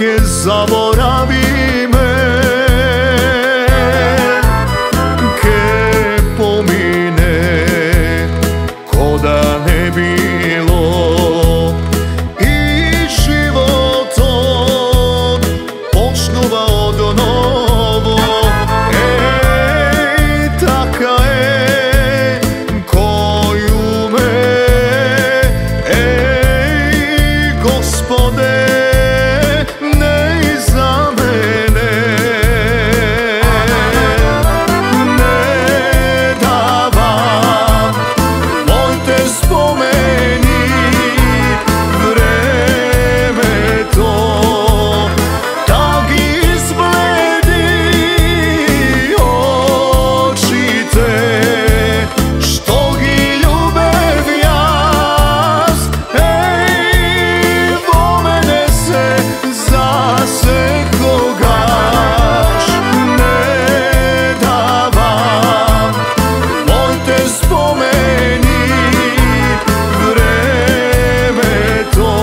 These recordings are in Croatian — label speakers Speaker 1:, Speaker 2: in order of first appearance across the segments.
Speaker 1: neke zaboravi me, ke pomine ko da ne bilo i životom počnuva od novo. Ej, taka je koju me, ej, Gospode, ne za mene, ne davam moj te spomeni, vreme to tak izbledi oči te, što gi ljubev jas, ej, vo mene se zasekogaš. Ne davam moj te spomeni, vreme to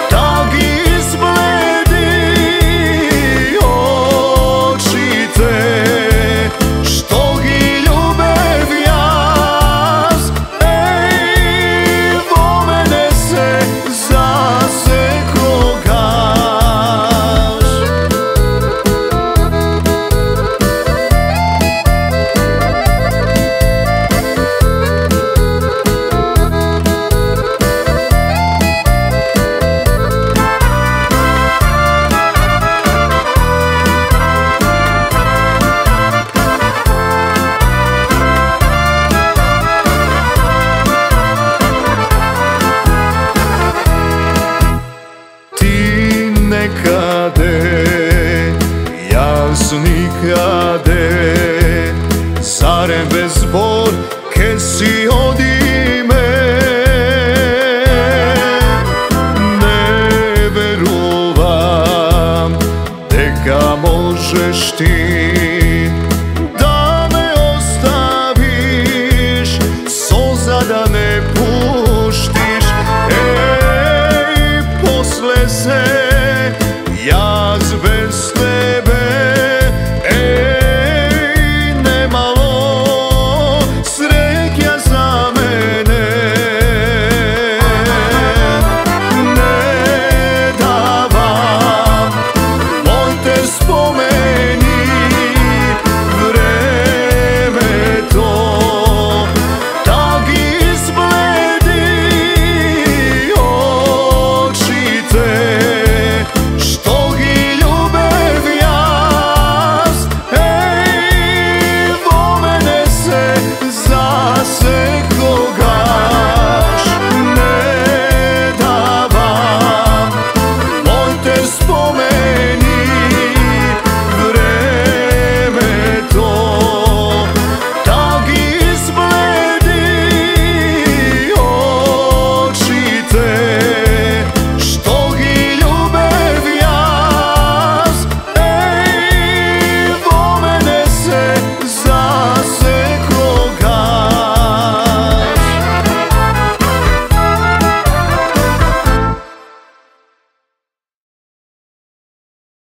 Speaker 1: tak izbledi oči te, što gi ljubev jas, ej, vo mene se zasekogaš. Ti nekade, jas nikade, zarem bez bor ke si odime, ne veruvam deka možeš ti